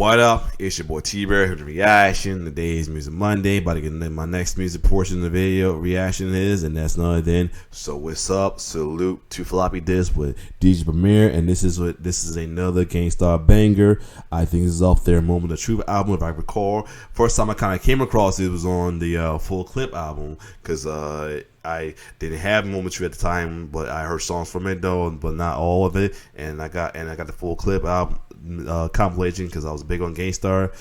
What up? It's your boy T-Bear with the reaction. Today's Music Monday. About to get into my next music portion of the video reaction is, and that's none other than So What's Up? Salute to Floppy Disk with DJ Premier, and this is another Starr banger. I think this is off their Moment of Truth album, if I recall. First time I kind of came across it was on the Full Clip album, because I didn't have Moment of Truth at the time, but I heard songs from it though, but not all of it. And I got the Full Clip album compilation because I was big on Starr,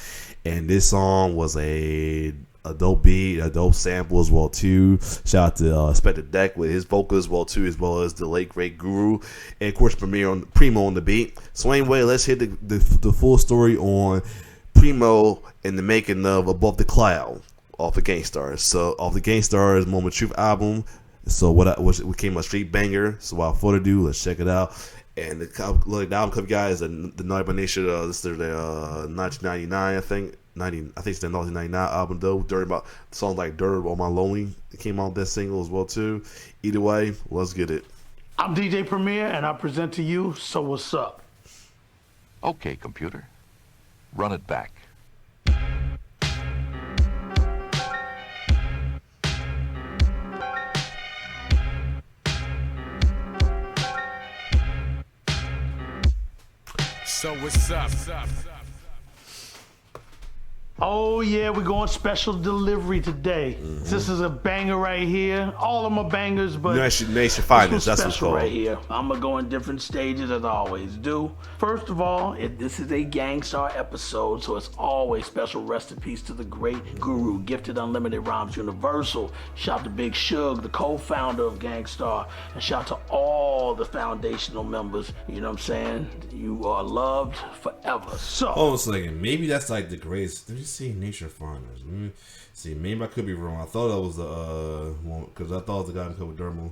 and this song was a dope beat, a dope sample as well too. Shout out to Inspector Deck with his vocals as well too, as well as the late great Guru, and of course Primo on the beat. So anyway, let's hit the full story on Primo and the making of Above the Cloud off the Starr. So off the Starr's Moment of Truth album. So what came a straight banger. So without further ado, let's check it out. And the album cover guys, the Naughty by Nature. This is their 1999, I think. I think it's their 1999 album though. The songs like "Dirt" or "My Lonely" it came out that single as well too. Either way, let's get it. I'm DJ Premier, and I present to you So What's Up. Okay, computer, run it back. So what's up? Oh yeah, we're going special delivery today. This is a banger right here. All of them are bangers, but Nation Finest, that's what's called. Right here. I'm gonna go in different stages as I always do. First of all, this is a Starr episode, so it's always special. Rest in peace to the great Guru, Gifted Unlimited Rhymes Universal. Shout to Big Suge, the co-founder of Starr, and shout to all the foundational members. You know what I'm saying? You are loved forever. So, hold on a second. Maybe that's like the greatest. Let me see Nature Finest. Let me see. Maybe I could be wrong. I thought that was the one, because I thought it was the guy who covered Dermal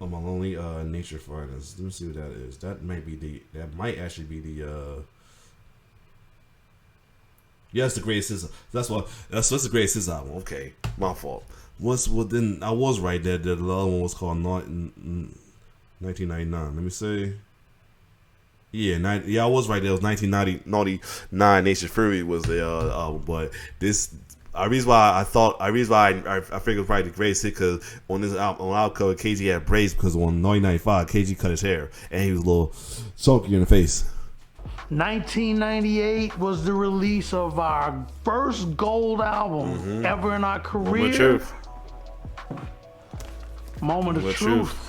on My Lonely Nature Finest. Let me see what that is. That might actually be the yeah, it's the greatest hits. That's the greatest hits album. Okay, my fault. Then I was right there. The other one was called 1999. Let me see. Yeah, I was right there. It was 1999. Nation Fury was the album, but this. The reason why I figured it was probably the greatest hit, because on this album, on our cover, KG had braids, because on 1995, KG cut his hair and he was a little chunky in the face. 1998 was the release of our first gold album ever in our career. Moment of Truth. Moment of Truth.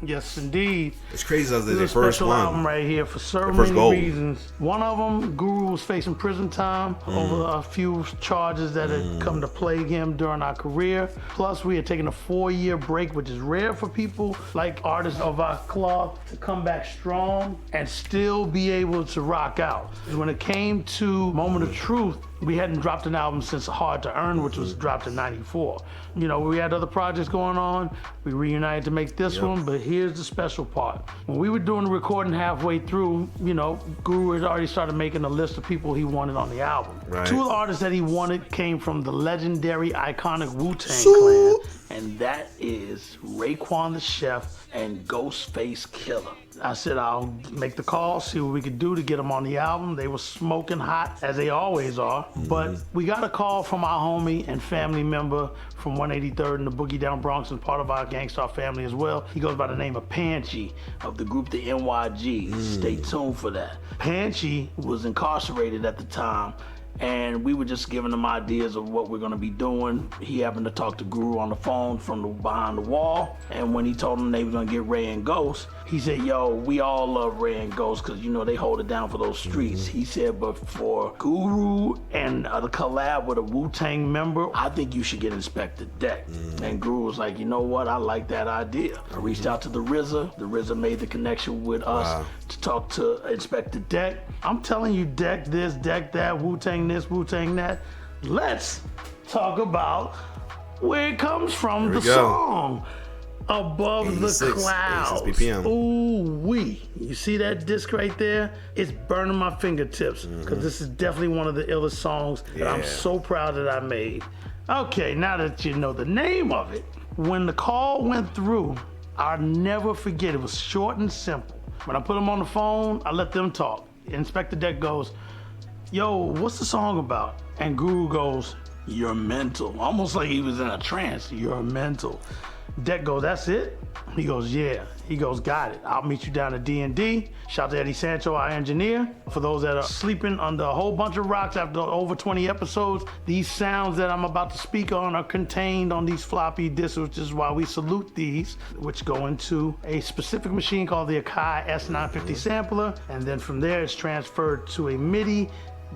Yes, indeed. It's crazy that the first special album right here for so many reasons. One of them, Guru was facing prison time over a few charges that had come to plague him during our career. Plus, we had taken a 4-year break, which is rare for people like artists of our cloth to come back strong and still be able to rock out. When it came to Moment of Truth, we hadn't dropped an album since Hard to Earn, which was dropped in '94. You know, we had other projects going on. We reunited to make this one, but here's the special part. When we were doing the recording halfway through, you know, Guru had already started making a list of people he wanted on the album. Right. 2 of the artists that he wanted came from the legendary, iconic Wu-Tang Clan, and that is Raekwon the Chef and Ghostface Killah. I said I'll make the call, see what we could do to get them on the album. They were smoking hot, as they always are. But we got a call from our homie and family member from 183rd in the Boogie Down Bronx, and part of our Starr family as well. He goes by the name of Panchy of the group the NYG. Stay tuned for that. Panchy was incarcerated at the time, and we were just giving him ideas of what we're gonna be doing. He happened to talk to Guru on the phone from behind the wall, and when he told him they were gonna get Ray and Ghost, he said, yo, we all love Ray and Ghost, because you know they hold it down for those streets. He said, but for Guru and the collab with a Wu-Tang member, I think you should get Inspector Deck. And Guru was like, you know what, I like that idea. I reached out to the RZA. The RZA made the connection with us to talk to Inspector Deck. I'm telling you, Deck this, Deck that, Wu-Tang this, Wu-Tang that. Let's talk about where it comes from, the song. Above the Clouds. Ooh-wee. You see that disc right there? It's burning my fingertips, because this is definitely one of the illest songs that I'm so proud that I made. Okay, now that you know the name of it, when the call went through, I'll never forget, it was short and simple. When I put them on the phone, I let them talk. Inspector Deck goes, yo, what's the song about? And Guru goes, you're mental. Almost like he was in a trance. You're mental. Deck goes, that's it? He goes, yeah. He goes, got it. I'll meet you down at D&D. Shout to Eddie Sancho, our engineer. For those that are sleeping under a whole bunch of rocks after over 20 episodes, these sounds that I'm about to speak on are contained on these floppy disks, which is why we salute these, which go into a specific machine called the Akai S950 sampler. And then from there, it's transferred to a MIDI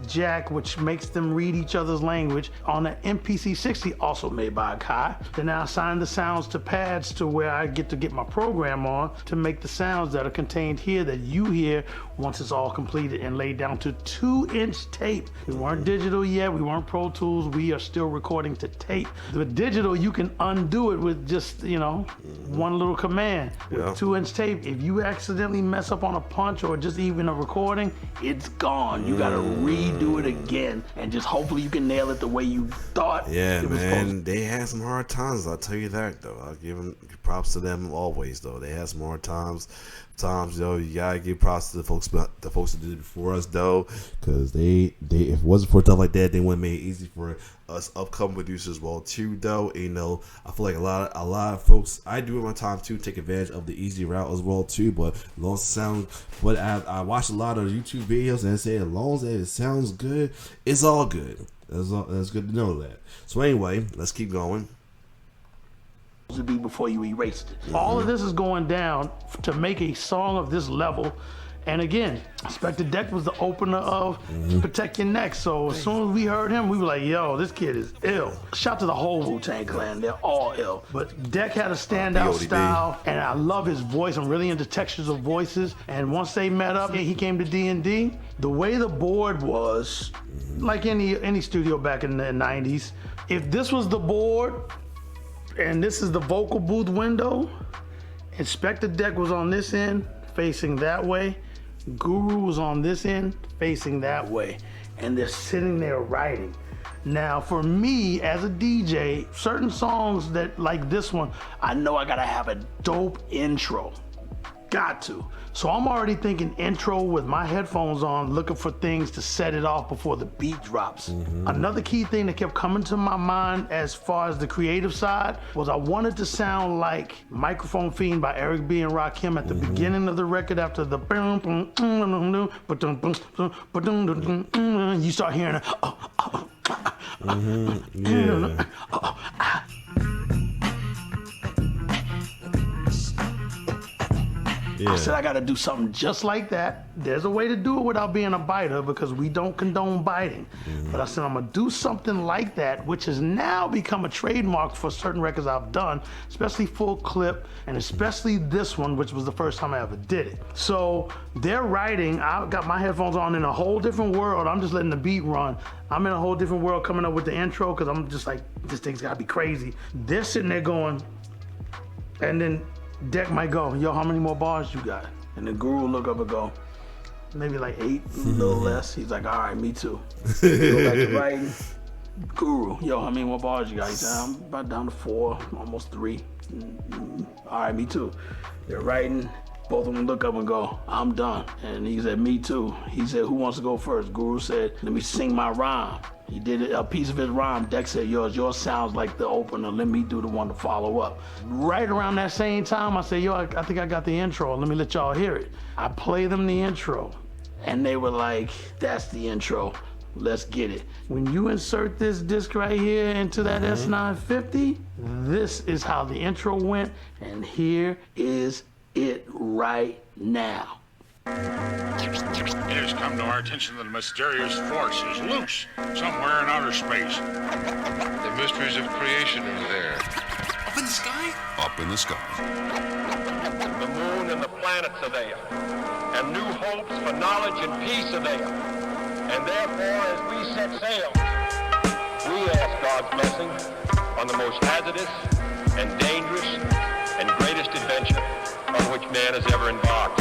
jack, which makes them read each other's language on an MPC-60, also made by Akai. Then I assign the sounds to pads to where I get my program on to make the sounds that are contained here that you hear once it's all completed and laid down to 2-inch tape. We weren't digital yet, we weren't Pro Tools, we are still recording to tape. With digital, you can undo it with just, one little command. With 2-inch tape, if you accidentally mess up on a punch or just even a recording, it's gone. You gotta redo it again, and just hopefully you can nail it the way you thought. Yeah, man, they had some hard times. I'll tell you that though. I'll give them props to them always though. They had some hard times. Though you gotta give props to the folks that did it before us though, because they if it wasn't for stuff like that, they wouldn't make it easy for us upcoming producers well too though. I feel like a lot of folks, I do in my time too, take advantage of the easy route as well too, but as long as it sounds, but I watched a lot of YouTube videos and say as long as it sounds good, it's all good. That's good to know that. So anyway, let's keep going. To be before you erased it. All of this is going down to make a song of this level. And again, Inspector Deck was the opener of Protect Your Neck. So as soon as we heard him, we were like, yo, this kid is ill. Shout to the whole Wu-Tang Clan. They're all ill. But Deck had a standout style, and I love his voice. I'm really into textures of voices. And once they met up, he came to D&D. The way the board was, like any studio back in the 90s, if this was the board, and this is the vocal booth window, Inspector Deck was on this end facing that way, Guru was on this end facing that way, and they're sitting there writing. Now for me as a DJ, certain songs that like this one, I know I gotta have a dope intro. Got to. So I'm already thinking intro with my headphones on, looking for things to set it off before the beat drops. Another key thing that kept coming to my mind as far as the creative side was I wanted to sound like Microphone Fiend by Eric B. and Rakim at the beginning of the record after the you start hearing it. I said I gotta do something just like that. There's a way to do it without being a biter because we don't condone biting. But I said I'm gonna do something like that, which has now become a trademark for certain records I've done, especially Full Clip, and especially this one, which was the first time I ever did it. So they're writing, I've got my headphones on in a whole different world. I'm just letting the beat run. I'm in a whole different world coming up with the intro because I'm just like, this thing's gotta be crazy. They're sitting there going, and then Deck might go, yo, how many more bars you got? And the Guru look up and go, maybe like 8, a little less. He's like, all right, me too. Go back to writing. Guru, yo, how many more bars you got? He's like, I'm about down to 4, almost 3. All right, me too. They're writing. Both of them look up and go, I'm done. And he said, me too. He said, who wants to go first? Guru said, let me sing my rhyme. He did a piece of his rhyme. Deck said, yours sounds like the opener. Let me do the one to follow up. Right around that same time, I said, yo, I think I got the intro. Let me let y'all hear it. I play them the intro. And they were like, that's the intro. Let's get it. When you insert this disc right here into that S950, this is how the intro went. And here is it right now. It has come to our attention that a mysterious force is loose somewhere in outer space. The mysteries of creation are there. Up in the sky? Up in the sky. The moon and the planets are there, and new hopes for knowledge and peace are there. And therefore, as we set sail, we ask God's blessing on the most hazardous and dangerous and greatest adventure on which man has ever embarked.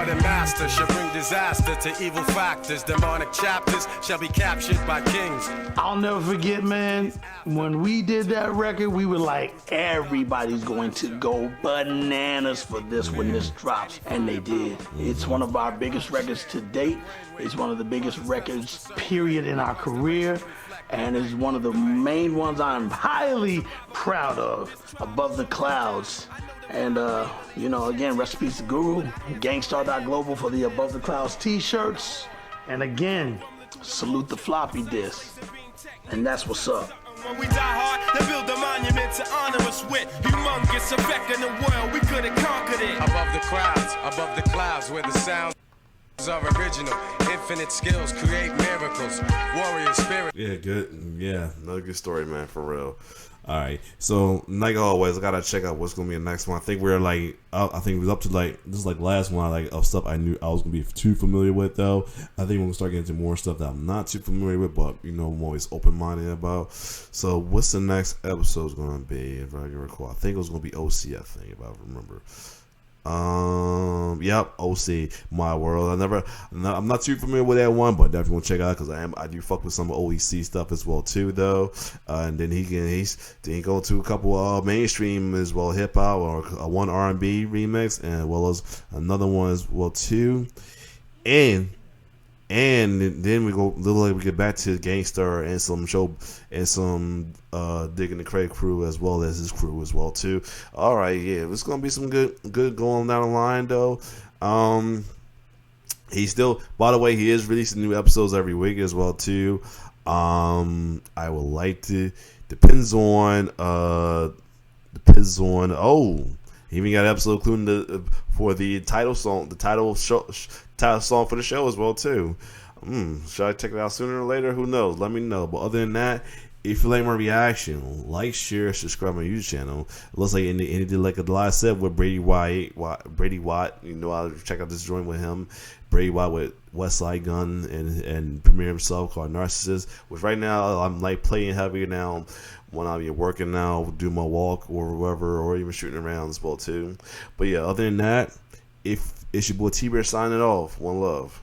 art and master shall bring disaster to evil factors. Demonic chapters shall be captured by kings. I'll never forget, man, when we did that record, we were like, everybody's going to go bananas for this when this drops. And they did. It's one of our biggest records to date. It's one of the biggest records, period, in our career. And it's one of the main ones I'm highly proud of, Above the Clouds. And, you know, again, rest in peace to Guru, Gangstar.global for the Above the Clouds t-shirts. And again, salute the floppy disk. And that's what's up. When we die hard, they build a monument to honor us with humongous effect in the world. We could have conquered it. Above the clouds, where the sounds are original. Infinite skills create miracles. Warrior spirit. Yeah, good. Yeah, another good story, man, for real. All right, so like always, I gotta check out what's gonna be the next one. I think we're like, I think it was up to like this is like last one, like of stuff I knew I was gonna be too familiar with though. I think we're gonna start getting into more stuff that I'm not too familiar with, but you know I'm always open minded about. So what's the next episode gonna be? If I can recall, I think it was gonna be OC. I think if I remember. Yep, OC, My World. I'm not too familiar with that one, but definitely want to check it out because I do fuck with some OEC stuff as well too, though. And then he's go to a couple mainstream as well, hip hop or one R&B remix, and as well as another one as well too. And then we go literally we get back to Gangstar and some show and some Digging the Craig crew as well as his crew as well too. All right, yeah, it's gonna be some good going down the line though. He still, by the way, he is releasing new episodes every week as well too. I would like to depends on he even got an episode including for the title song for the show as well too. Should I check it out sooner or later? Who knows? Let me know. But other than that, if you like my reaction, like, share, subscribe to my YouTube channel. It looks like anything like I said with Brady Watt. You know, I'll check out this joint with him. Brady Watt with Westside Gun and Premier himself called Narcissist. Which right now I'm like playing heavier now when I'm working now, do my walk or whatever, or even shooting around as well too. But yeah, other than that, if it's your boy T-Bear signing off. One love.